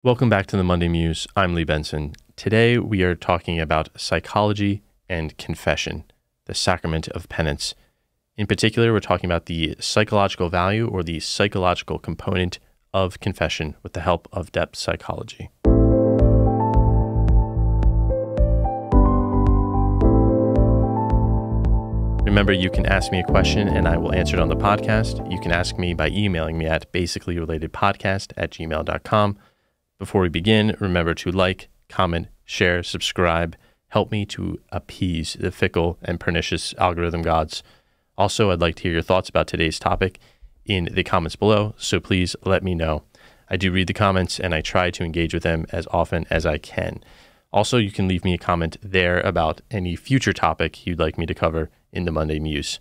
Welcome back to the Monday Muse. I'm Lee Benson. Today we are talking about psychology and confession, the Sacrament of Penance. In particular, we're talking about the psychological value or the psychological component of confession with the help of depth psychology. Remember, you can ask me a question and I will answer it on the podcast. You can ask me by emailing me at BasicallyRelatedPodcast@gmail.com. Before we begin, remember to like, comment, share, subscribe. Help me to appease the fickle and pernicious algorithm gods. Also, I'd like to hear your thoughts about today's topic in the comments below, so please let me know. I do read the comments and I try to engage with them as often as I can. Also, you can leave me a comment there about any future topic you'd like me to cover in the Monday Muse.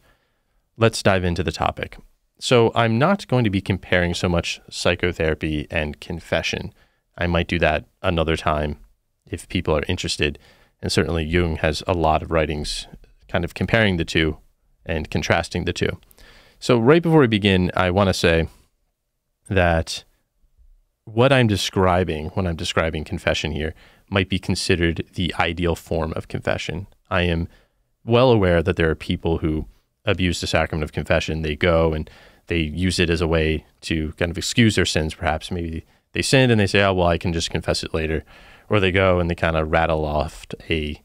Let's dive into the topic. So I'm not going to be comparing so much psychotherapy and confession. I might do that another time if people are interested. And certainly Jung has a lot of writings kind of comparing the two and contrasting the two. So right before we begin, I want to say that what I'm describing when I'm describing confession here might be considered the ideal form of confession. I am well aware that there are people who abuse the sacrament of confession. They go and they use it as a way to kind of excuse their sins, perhaps. Maybe they sinned and they say, oh, well, I can just confess it later. Or they go and they kind of rattle off a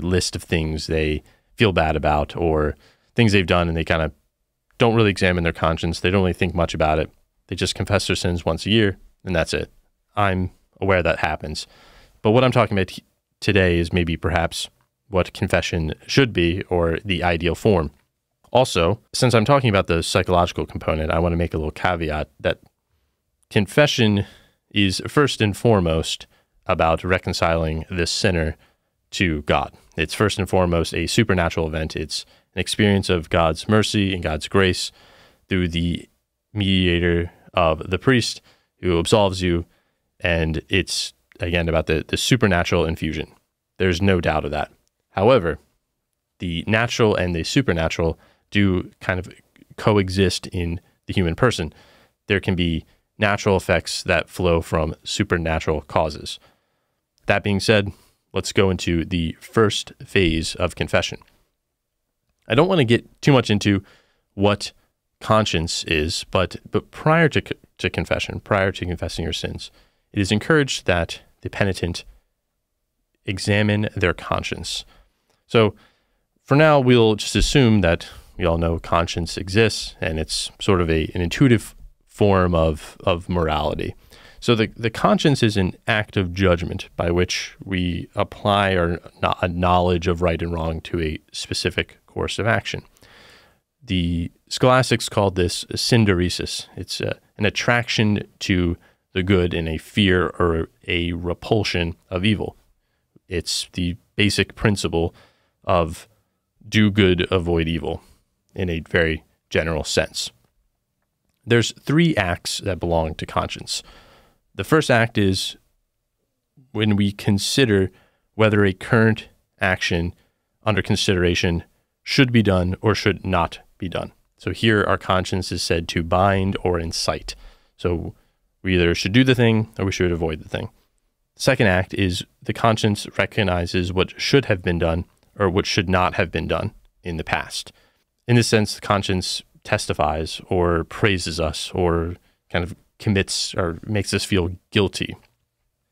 list of things they feel bad about or things they've done, and they kind of don't really examine their conscience. They don't really think much about it. They just confess their sins once a year, and that's it. I'm aware that happens. But what I'm talking about today is maybe perhaps what confession should be or the ideal form. Also, since I'm talking about the psychological component, I want to make a little caveat that confession is first and foremost about reconciling the sinner to God. It's first and foremost a supernatural event. It's an experience of God's mercy and God's grace through the mediator of the priest who absolves you. And it's, again, about the supernatural infusion. There's no doubt of that. However, the natural and the supernatural do kind of coexist in the human person. There can be natural effects that flow from supernatural causes. That being said, let's go into the first phase of confession. I don't want to get too much into what conscience is, but prior to confession, prior to confessing your sins, it is encouraged that the penitent examine their conscience. So for now, we'll just assume that we all know conscience exists and it's sort of an intuitive form of morality. So the conscience is an act of judgment by which we apply a knowledge of right and wrong to a specific course of action. The scholastics called this synderesis. It's an attraction to the good and a fear or a repulsion of evil. It's the basic principle of do good, avoid evil in a very general sense. There's three acts that belong to conscience. The first act is when we consider whether a current action under consideration should be done or should not be done. So here our conscience is said to bind or incite. So we either should do the thing or we should avoid the thing. The second act is the conscience recognizes what should have been done or what should not have been done in the past. In this sense, the conscience testifies or praises us or kind of commits or makes us feel guilty.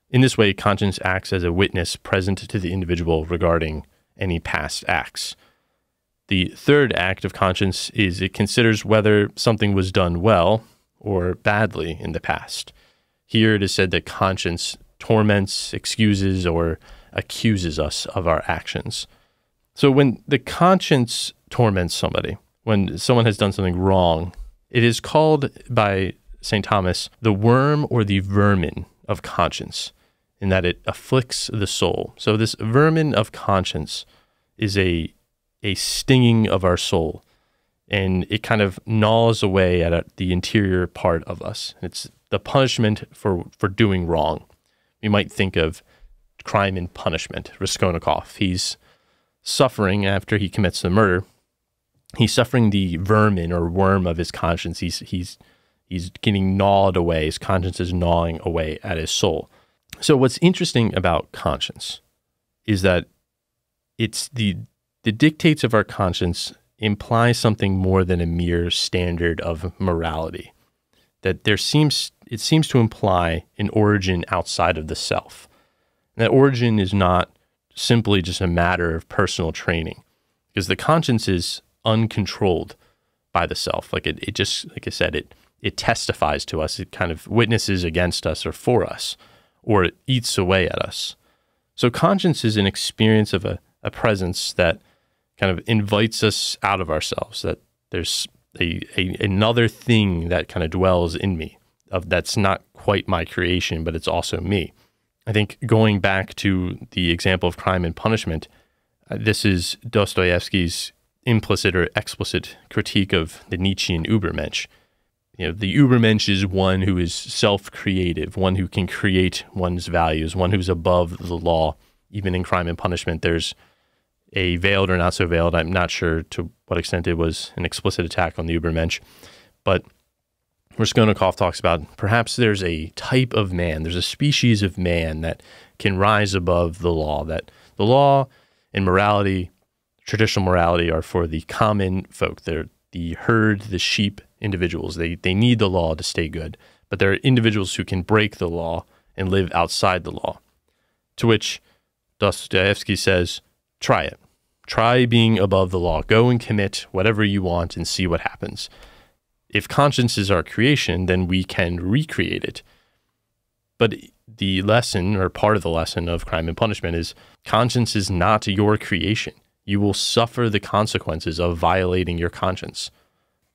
In this way, conscience acts as a witness present to the individual regarding any past acts. The third act of conscience is it considers whether something was done well or badly in the past. Here it is said that conscience torments, excuses, or accuses us of our actions. So when the conscience torments somebody, when someone has done something wrong, it is called by St. Thomas the worm or the vermin of conscience, in that it afflicts the soul. So this vermin of conscience is a stinging of our soul, and it kind of gnaws away at the interior part of us. It's the punishment for doing wrong. We might think of Crime and Punishment, Raskolnikov. He's suffering after he commits the murder. He's suffering the vermin or worm of his conscience. He's He's getting gnawed away. His conscience is gnawing away at his soul. So what's interesting about conscience is that it's the dictates of our conscience imply something more than a mere standard of morality. That it seems to imply an origin outside of the self. And that origin is not simply just a matter of personal training, because the conscience is uncontrolled by the self. Like it just, like I said, it testifies to us. It kind of witnesses against us or for us, or it eats away at us. So conscience is an experience of a presence that kind of invites us out of ourselves, that there's another thing that kind of dwells in me, that's not quite my creation, but it's also me. I think going back to the example of crime and punishment, this is Dostoevsky's implicit or explicit critique of the Nietzschean Übermensch. You know, the Übermensch is one who is self-creative, one who can create one's values, one who's above the law. Even in crime and punishment, there's a veiled or not so veiled, I'm not sure to what extent it was an explicit attack on the Übermensch, but Raskolnikov talks about perhaps there's a type of man, there's a species of man that can rise above the law, that the law and morality, traditional morality, are for the common folk. They're the herd, the sheep individuals. They need the law to stay good, but there are individuals who can break the law and live outside the law. To which Dostoevsky says, try it. Try being above the law. Go and commit whatever you want and see what happens. If conscience is our creation, then we can recreate it. But the lesson, or part of the lesson of crime and punishment, is conscience is not your creation. You will suffer the consequences of violating your conscience.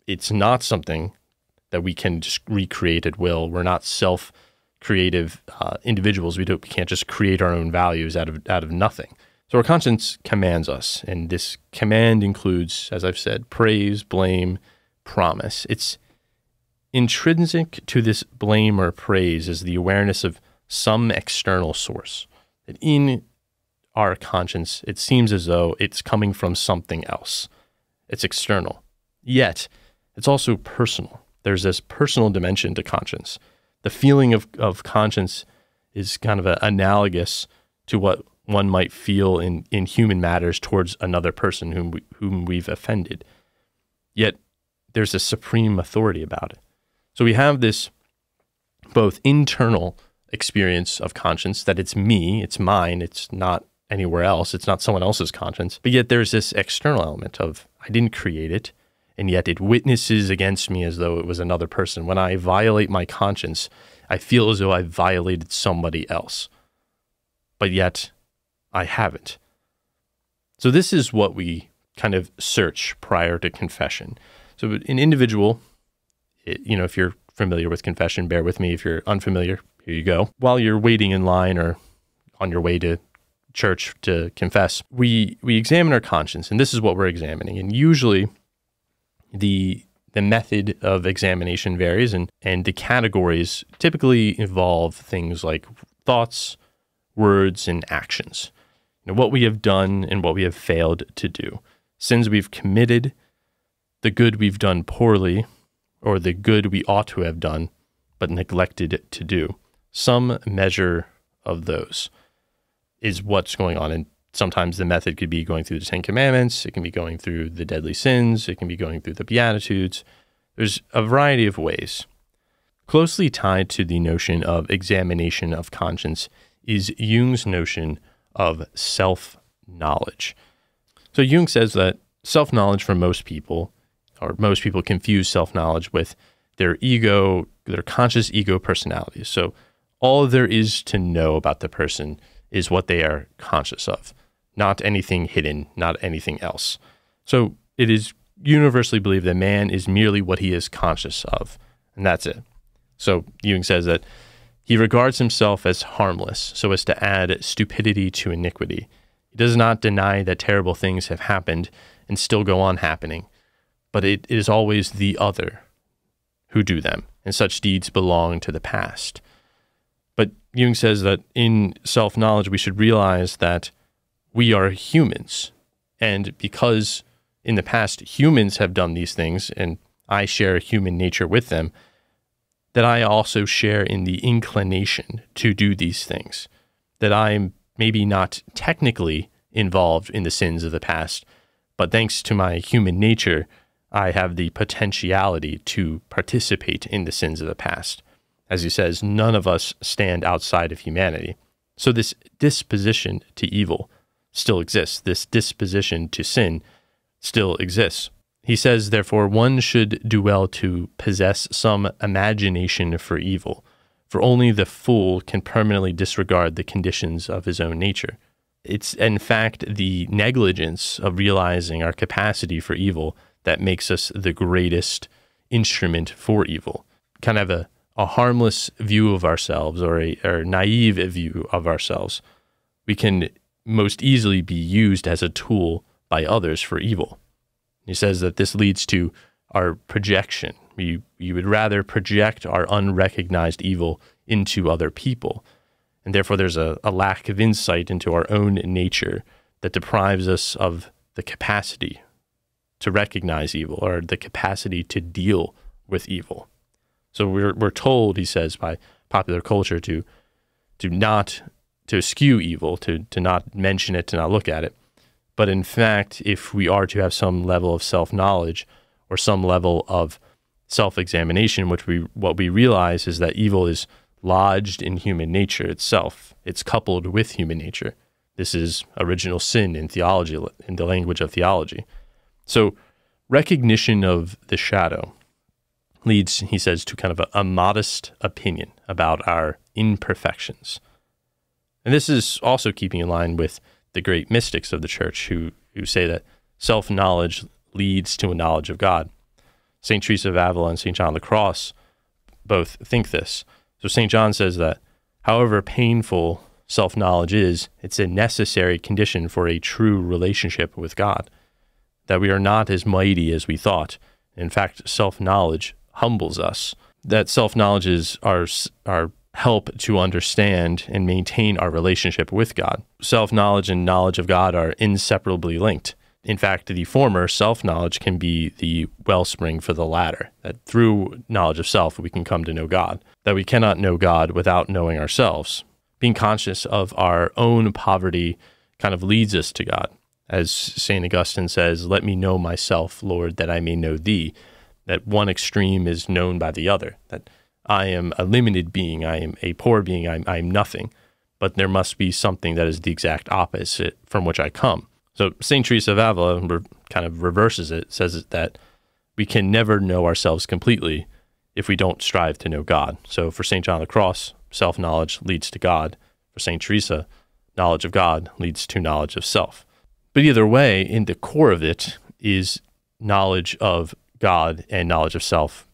It's not something that we can just recreate at will. We're not self-creative individuals. We can't just create our own values out of nothing. So our conscience commands us, and this command includes, as I've said, praise, blame, promise. It's intrinsic to this blame or praise is the awareness of some external source. That in our conscience, it seems as though it's coming from something else. It's external. Yet, it's also personal. There's this personal dimension to conscience. The feeling of conscience is kind of analogous to what one might feel in human matters towards another person whom we've offended. Yet, there's a supreme authority about it. So we have this both internal experience of conscience, that it's me, it's mine, it's not anywhere else, it's not someone else's conscience, but yet there's this external element of, I didn't create it, and yet it witnesses against me as though it was another person. When I violate my conscience, I feel as though I violated somebody else, but yet I haven't. So this is what we kind of search prior to confession. So an individual, if you're familiar with confession, bear with me. If you're unfamiliar, here you go. While you're waiting in line or on your way to church to confess, we examine our conscience, and this is what we're examining. And usually the method of examination varies, and the categories typically involve things like thoughts, words, and actions. What we have done and what we have failed to do. Sins we've committed, the good we've done poorly, or the good we ought to have done, but neglected to do. Some measure of those is what's going on. And sometimes the method could be going through the Ten Commandments. It can be going through the deadly sins. It can be going through the Beatitudes. There's a variety of ways. Closely tied to the notion of examination of conscience is Jung's notion of self-knowledge. So Jung says that self-knowledge for most people confuse self-knowledge with their ego, their conscious ego personalities. So all there is to know about the person is what they are conscious of, not anything hidden, not anything else. So it is universally believed that man is merely what he is conscious of, and that's it. So Jung says that he regards himself as harmless, so as to add stupidity to iniquity. He does not deny that terrible things have happened and still go on happening, but it is always the other who do them, and such deeds belong to the past. But Jung says that in self-knowledge, we should realize that we are humans, and because in the past humans have done these things, and I share human nature with them, that I also share in the inclination to do these things, that I'm maybe not technically involved in the sins of the past, but thanks to my human nature, I have the potentiality to participate in the sins of the past. As he says, none of us stand outside of humanity. So this disposition to evil still exists. This disposition to sin still exists. He says, therefore, one should do well to possess some imagination for evil, for only the fool can permanently disregard the conditions of his own nature. It's, in fact, the negligence of realizing our capacity for evil that makes us the greatest instrument for evil. Kind of a harmless view of ourselves, or a naive view of ourselves. We can most easily be used as a tool by others for evil. He says that this leads to our projection. We would rather project our unrecognized evil into other people. And therefore there's a lack of insight into our own nature that deprives us of the capacity to recognize evil, or the capacity to deal with evil. So we're told, he says, by popular culture to eschew evil, to not mention it, to not look at it. But in fact, if we are to have some level of self-knowledge or some level of self-examination, what we realize is that evil is lodged in human nature itself. It's coupled with human nature. This is original sin in theology, in the language of theology. So recognition of the shadow leads, he says, to kind of a modest opinion about our imperfections. And this is also keeping in line with the great mystics of the church who say that self-knowledge leads to a knowledge of God. St. Teresa of Avila and St. John of the Cross both think this. So St. John says that however painful self-knowledge is, it's a necessary condition for a true relationship with God, that we are not as mighty as we thought. In fact, self-knowledge humbles us, that self-knowledge is our help to understand and maintain our relationship with God. Self-knowledge and knowledge of God are inseparably linked. In fact, the former, self-knowledge, can be the wellspring for the latter, that through knowledge of self, we can come to know God, that we cannot know God without knowing ourselves. Being conscious of our own poverty kind of leads us to God. As St. Augustine says, "Let me know myself, Lord, that I may know thee," that one extreme is known by the other, that I am a limited being, I am a poor being, I am nothing, but there must be something that is the exact opposite from which I come. So St. Teresa of Avila kind of reverses it, says that we can never know ourselves completely if we don't strive to know God. So for St. John of the Cross, self-knowledge leads to God. For St. Teresa, knowledge of God leads to knowledge of self. But either way, in the core of it is knowledge of God and knowledge of self.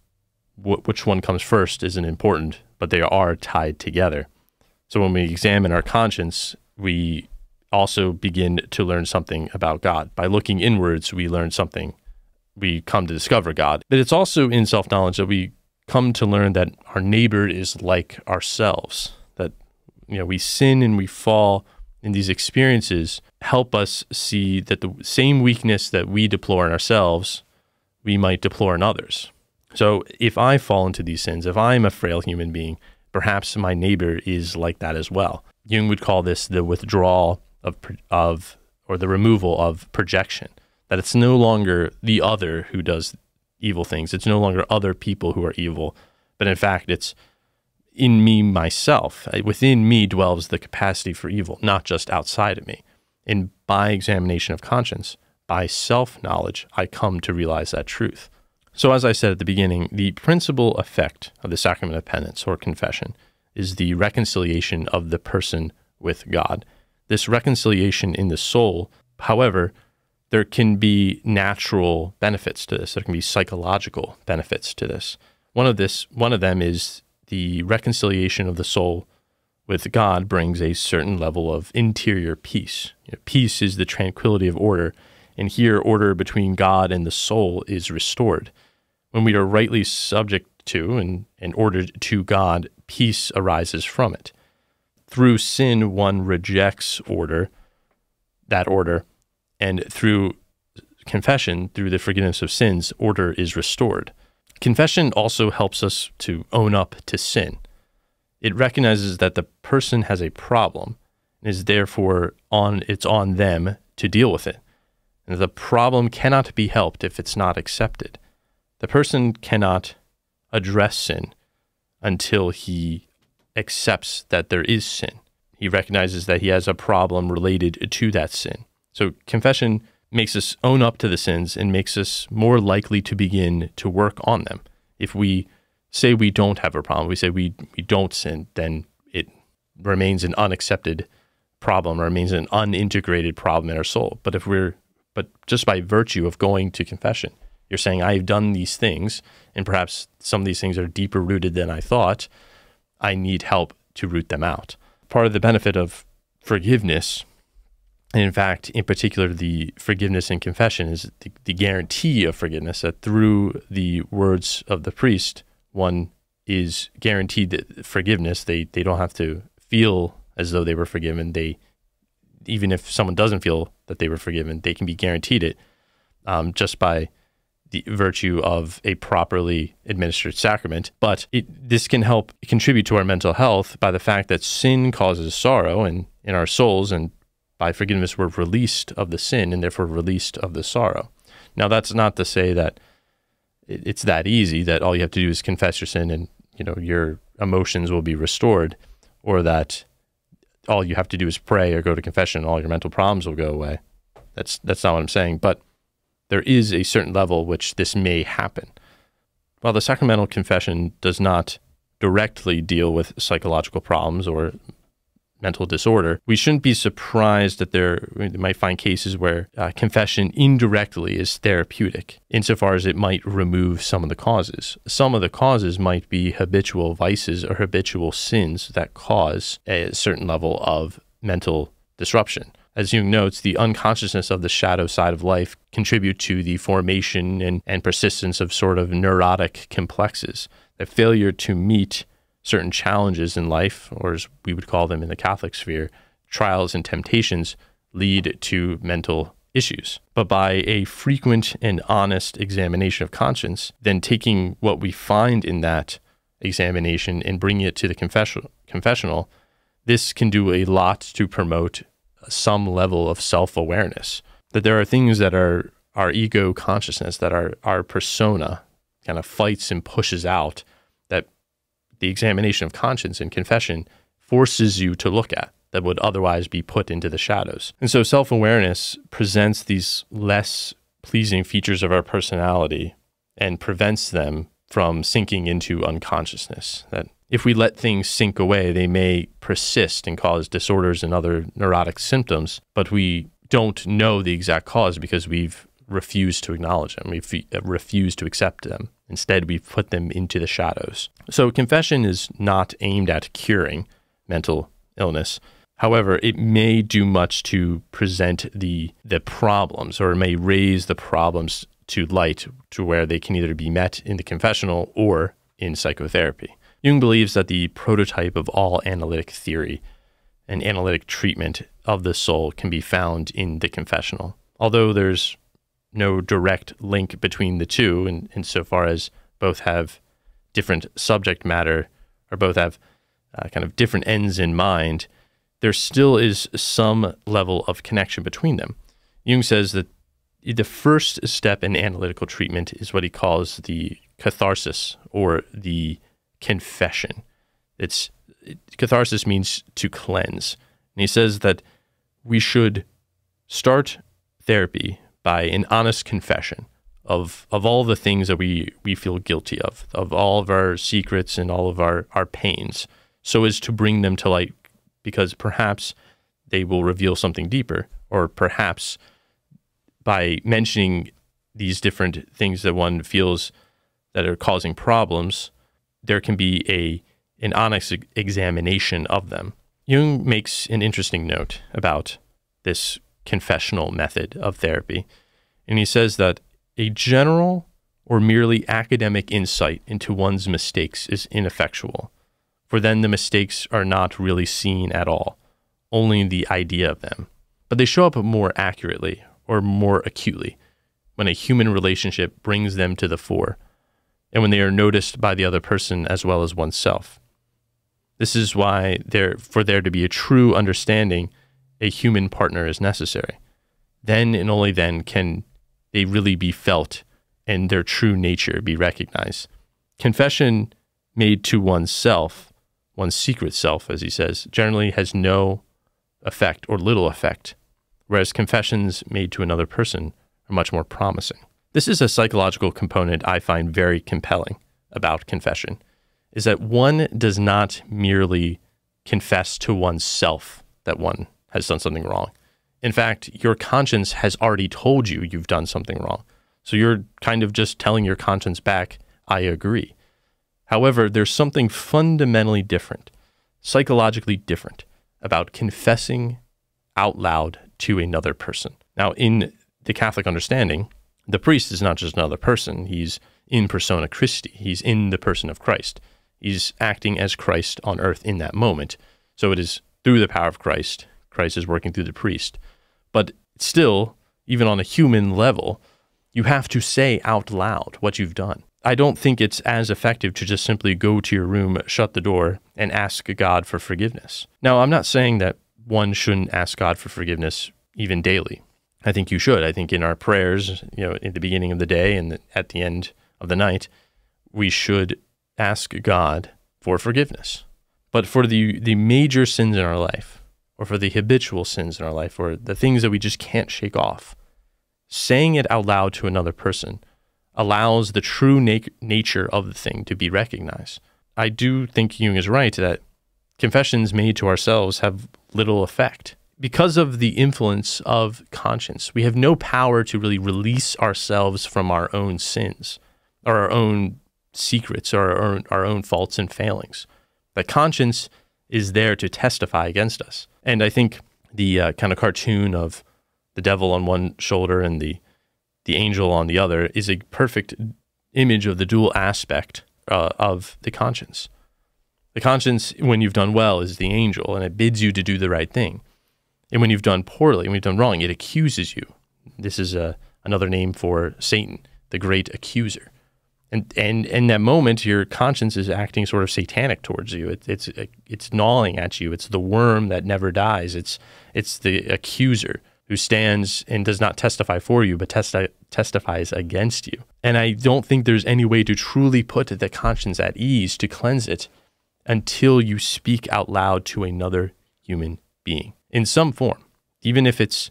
Which one comes first isn't important, but they are tied together. So when we examine our conscience, we also begin to learn something about God. By looking inwards, we learn something. We come to discover God. But it's also in self-knowledge that we come to learn that our neighbor is like ourselves, that we sin and we fall, and these experiences help us see that the same weakness that we deplore in ourselves, we might deplore in others. So if I fall into these sins, if I'm a frail human being, perhaps my neighbor is like that as well. Jung would call this the withdrawal or the removal of projection, that it's no longer the other who does evil things. It's no longer other people who are evil, but in fact, it's in me, myself. Within me dwells the capacity for evil, not just outside of me. And by examination of conscience, by self-knowledge, I come to realize that truth. So as I said at the beginning, the principal effect of the Sacrament of Penance or confession is the reconciliation of the person with God. This reconciliation in the soul, however, there can be natural benefits to this. There can be psychological benefits to this. One of them is the reconciliation of the soul with God brings a certain level of interior peace. Peace is the tranquility of order, and here order between God and the soul is restored. When we are rightly subject to and ordered to God, peace arises from it. Through sin, one rejects that order, and through confession, through the forgiveness of sins, order is restored. Confession also helps us to own up to sin. It recognizes that the person has a problem and is therefore it's on them to deal with it. And the problem cannot be helped if it's not accepted. The person cannot address sin until he accepts that there is sin. He recognizes that he has a problem related to that sin. So confession makes us own up to the sins and makes us more likely to begin to work on them. If we say we don't have a problem, we say we don't sin, then it remains an unaccepted problem or remains an unintegrated problem in our soul. But just by virtue of going to confession, you're saying, I've done these things, and perhaps some of these things are deeper rooted than I thought. I need help to root them out. Part of the benefit of forgiveness, and in fact, in particular, the forgiveness in confession, is the guarantee of forgiveness, that through the words of the priest, one is guaranteed that forgiveness. They don't have to feel as though they were forgiven. Even if someone doesn't feel that they were forgiven, they can be guaranteed it just by the virtue of a properly administered sacrament. But this can help contribute to our mental health by the fact that sin causes sorrow in our souls, and by forgiveness we're released of the sin and therefore released of the sorrow. Now, that's not to say that it's that easy, that all you have to do is confess your sin and your emotions will be restored, or that all you have to do is pray or go to confession and all your mental problems will go away. That's not what I'm saying. But there is a certain level which this may happen. While the sacramental confession does not directly deal with psychological problems or mental disorder, we shouldn't be surprised that we might find cases where confession indirectly is therapeutic, insofar as it might remove some of the causes. Some of the causes might be habitual vices or habitual sins that cause a certain level of mental disruption. As Jung notes, the unconsciousness of the shadow side of life contribute to the formation and persistence of sort of neurotic complexes. The failure to meet certain challenges in life, or as we would call them in the Catholic sphere, trials and temptations, lead to mental issues. But by a frequent and honest examination of conscience, then taking what we find in that examination and bringing it to the confessional, this can do a lot to promote some level of self-awareness, that there are things that are our ego consciousness, that our persona kind of fights and pushes out, that the examination of conscience and confession forces you to look at, that would otherwise be put into the shadows. And so self-awareness presents these less pleasing features of our personality and prevents them from sinking into unconsciousness. That if we let things sink away, they may persist and cause disorders and other neurotic symptoms, but we don't know the exact cause because we've refused to acknowledge them. We've refused to accept them. Instead, we've put them into the shadows. So confession is not aimed at curing mental illness. However, it may do much to present the problems, or it may raise the problems to light to where they can either be met in the confessional or in psychotherapy. Jung believes that the prototype of all analytic theory and analytic treatment of the soul can be found in the confessional. Although there's no direct link between the two, insofar as both have different subject matter, or both have kind of different ends in mind, there still is some level of connection between them. Jung says that the first step in analytical treatment is what he calls the catharsis, or the confession. Catharsis means to cleanse. And he says that we should start therapy by an honest confession of all the things that we feel guilty of all of our secrets and all of our pains, so as to bring them to light, because perhaps they will reveal something deeper, or perhaps by mentioning these different things that one feels that are causing problems, there can be an honest examination of them. Jung makes an interesting note about this confessional method of therapy, and he says that a general or merely academic insight into one's mistakes is ineffectual, for then the mistakes are not really seen at all, only the idea of them. But they show up more accurately or more acutely when a human relationship brings them to the fore. and when they are noticed by the other person as well as oneself. This is why for there to be a true understanding, a human partner is necessary. Then and only then can they really be felt and their true nature be recognized. Confession made to oneself, one's secret self, as he says, generally has no effect or little effect, whereas confessions made to another person are much more promising. This is a psychological component I find very compelling about confession, is that one does not merely confess to oneself that one has done something wrong. In fact, your conscience has already told you you've done something wrong. So you're kind of just telling your conscience back, I agree. However, there's something fundamentally different, psychologically different, about confessing out loud to another person. Now, in the Catholic understanding, the priest is not just another person. He's in persona Christi. He's in the person of Christ. He's acting as Christ on earth in that moment. So it is through the power of Christ. Christ is working through the priest. But still, even on a human level, you have to say out loud what you've done. I don't think it's as effective to just simply go to your room, shut the door, and ask God for forgiveness. Now, I'm not saying that one shouldn't ask God for forgiveness even daily. I think you should. I think in our prayers, in the beginning of the day and at the end of the night, we should ask God for forgiveness. But for the major sins in our life, or for the habitual sins in our life, or the things that we just can't shake off, saying it out loud to another person allows the true nature of the thing to be recognized. I do think Jung is right that confessions made to ourselves have little effect. Because of the influence of conscience, we have no power to really release ourselves from our own sins, or our own secrets, or our own faults and failings. The conscience is there to testify against us. And I think the kind of cartoon of the devil on one shoulder and the angel on the other is a perfect image of the dual aspect of the conscience. The conscience, when you've done well, is the angel, and it bids you to do the right thing. And when you've done poorly, when you've done wrong, it accuses you. This is another name for Satan, the great accuser. And in that moment, your conscience is acting sort of satanic towards you. It's gnawing at you. It's the worm that never dies. It's the accuser who stands and does not testify for you, but testifies against you. And I don't think there's any way to truly put the conscience at ease, to cleanse it, until you speak out loud to another human being in some form, even if it's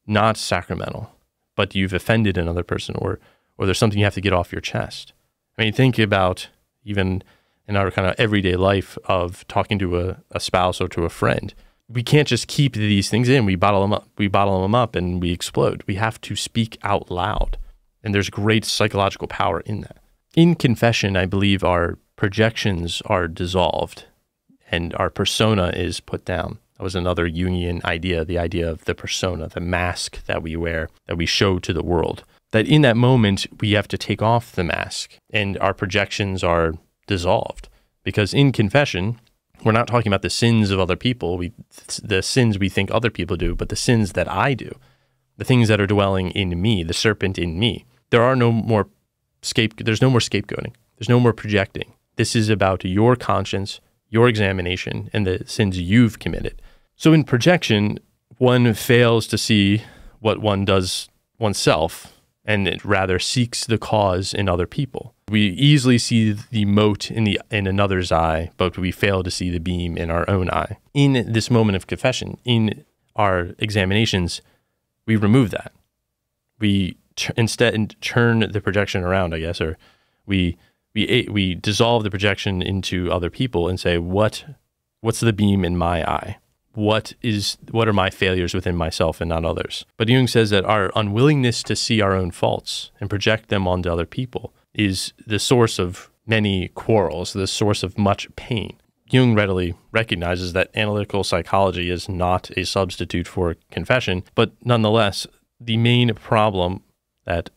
not sacramental, but you've offended another person, or there's something you have to get off your chest. I mean, think about even in our kind of everyday life of talking to a spouse or to a friend. We can't just keep these things in. We bottle them up and we explode. We have to speak out loud. And there's great psychological power in that. In confession, I believe our projections are dissolved and our persona is put down. That was another Jungian idea, the idea of the persona, the mask that we wear, that we show to the world. That in that moment, we have to take off the mask and our projections are dissolved. Because in confession, we're not talking about the sins of other people, the sins we think other people do, but the sins that I do, the things that are dwelling in me, the serpent in me. There's no more scapegoating. There's no more projecting. This is about your conscience, your examination, and the sins you've committed. So in projection, one fails to see what one does oneself, and it rather seeks the cause in other people. We easily see the mote in another's eye, but we fail to see the beam in our own eye. In this moment of confession, in our examinations, we remove that. We instead turn the projection around, I guess, or we dissolve the projection into other people and say, what's the beam in my eye? What are my failures within myself and not others? But Jung says that our unwillingness to see our own faults and project them onto other people is the source of many quarrels, the source of much pain. Jung readily recognizes that analytical psychology is not a substitute for confession, but nonetheless, the main problem that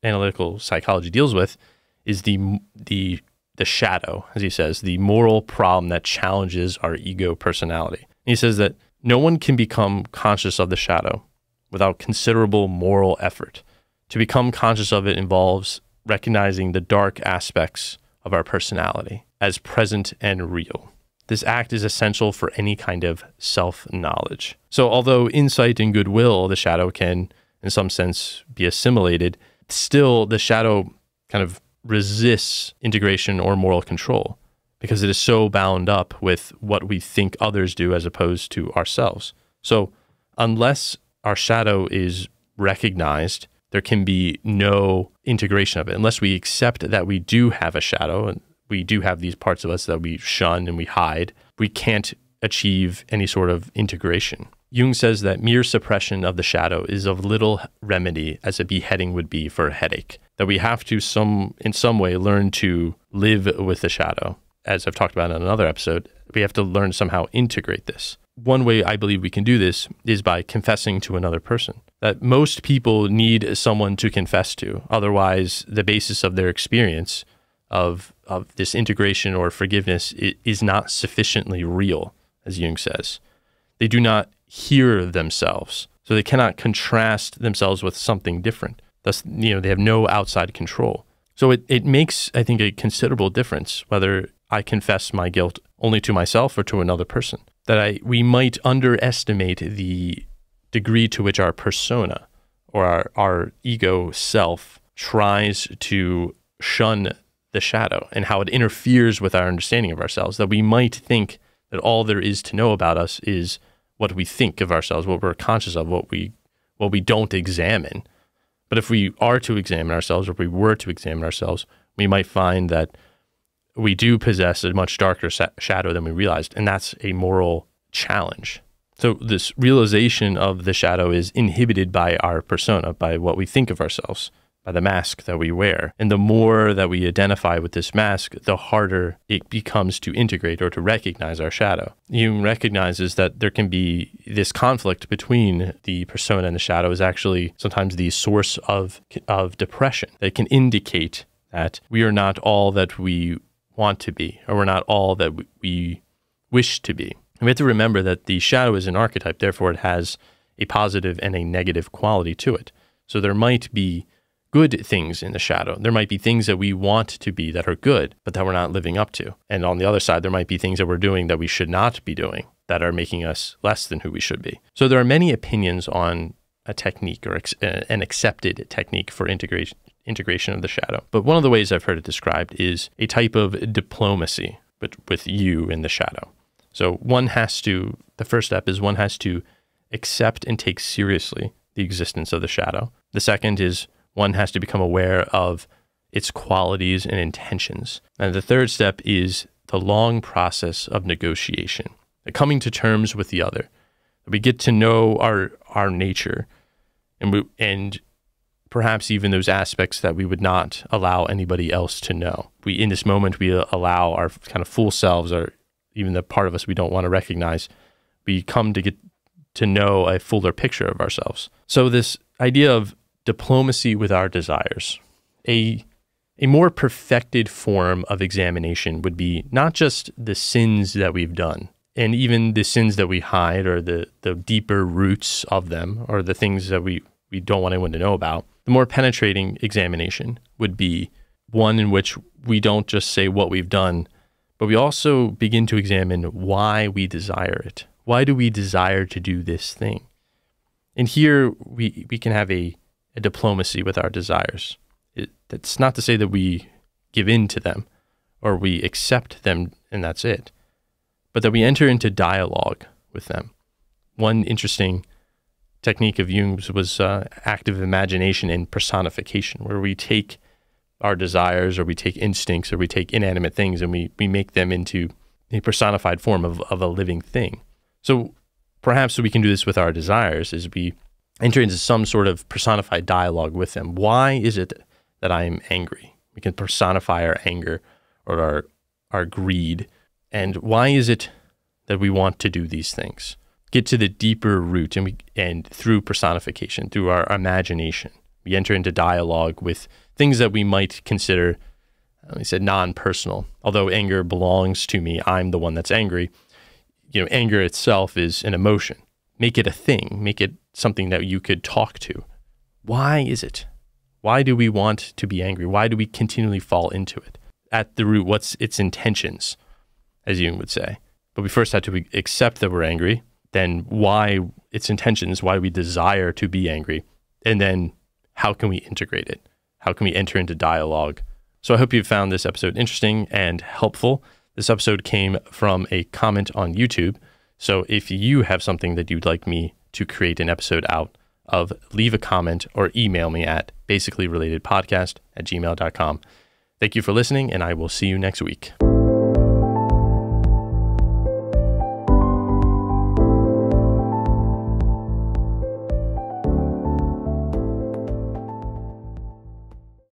analytical psychology deals with is the shadow, as he says, the moral problem that challenges our ego personality. He says that no one can become conscious of the shadow without considerable moral effort. To become conscious of it involves recognizing the dark aspects of our personality as present and real. This act is essential for any kind of self-knowledge. So although insight and goodwill, the shadow can, in some sense, be assimilated, still the shadow kind of resists integration or moral control because it is so bound up with what we think others do as opposed to ourselves. So unless our shadow is recognized, there can be no integration of it. Unless we accept that we do have a shadow and we do have these parts of us that we shun and we hide, we can't achieve any sort of integration. Jung says that mere suppression of the shadow is of little remedy as a beheading would be for a headache, that we have to in some way learn to live with the shadow. As I've talked about in another episode, we have to learn to somehow integrate this. One way I believe we can do this is by confessing to another person. That most people need someone to confess to. Otherwise, the basis of their experience of this integration or forgiveness is not sufficiently real, as Jung says. They do not hear themselves, so they cannot contrast themselves with something different. Thus, they have no outside control. So it makes, I think, a considerable difference whether I confess my guilt only to myself or to another person. That we might underestimate the degree to which our persona or our ego self tries to shun the shadow and how it interferes with our understanding of ourselves. That we might think that all there is to know about us is what we think of ourselves, what we're conscious of, what we don't examine. But if we are to examine ourselves, or if we were to examine ourselves, we might find that we do possess a much darker shadow than we realized, and that's a moral challenge. So this realization of the shadow is inhibited by our persona, by what we think of ourselves, by the mask that we wear. And the more that we identify with this mask, the harder it becomes to integrate or to recognize our shadow. Jung recognizes that there can be this conflict between the persona and the shadow is actually sometimes the source of depression. That can indicate that we are not all that we want to be, or we're not all that we wish to be. And we have to remember that the shadow is an archetype, therefore it has a positive and a negative quality to it. So there might be good things in the shadow. There might be things that we want to be that are good, but that we're not living up to. And on the other side, there might be things that we're doing that we should not be doing that are making us less than who we should be. So there are many opinions on a technique or an accepted technique for integration of the shadow. But one of the ways I've heard it described is a type of diplomacy, but with you in the shadow. So the first step is one has to accept and take seriously the existence of the shadow. The second is one has to become aware of its qualities and intentions. And the third step is the long process of negotiation, coming to terms with the other. We get to know our nature and perhaps even those aspects that we would not allow anybody else to know. In this moment, we allow our kind of full selves, or even the part of us we don't want to recognize, we come to get to know a fuller picture of ourselves. So this idea of diplomacy with our desires, a more perfected form of examination would be not just the sins that we've done, and even the sins that we hide, or the deeper roots of them, or the things that we don't want anyone to know about. The more penetrating examination would be one in which we don't just say what we've done, but we also begin to examine why we desire it. Why do we desire to do this thing? And here we can have a diplomacy with our desires. That's not to say that we give in to them or we accept them and that's it, but that we enter into dialogue with them. One interesting technique of Jung's was active imagination and personification, where we take our desires, or we take instincts, or we take inanimate things, and we make them into a personified form of a living thing. So perhaps we can do this with our desires, is we enter into some sort of personified dialogue with them. Why is it that I am angry? We can personify our anger or our greed. And why is it that we want to do these things? Get to the deeper root, and through personification, through our imagination, we enter into dialogue with things that we might consider, we said, non-personal. Although anger belongs to me, I'm the one that's angry. Anger itself is an emotion. Make it a thing. Make it something that you could talk to. Why is it? Why do we want to be angry? Why do we continually fall into it? At the root, what's its intentions, as Jung would say? But we first have to accept that we're angry, then why its intentions, why we desire to be angry, and then how can we integrate it? How can we enter into dialogue? So I hope you found this episode interesting and helpful. This episode came from a comment on YouTube. So if you have something that you'd like me to create an episode out of, leave a comment or email me at basicallyrelatedpodcast@gmail.com. Thank you for listening, and I will see you next week.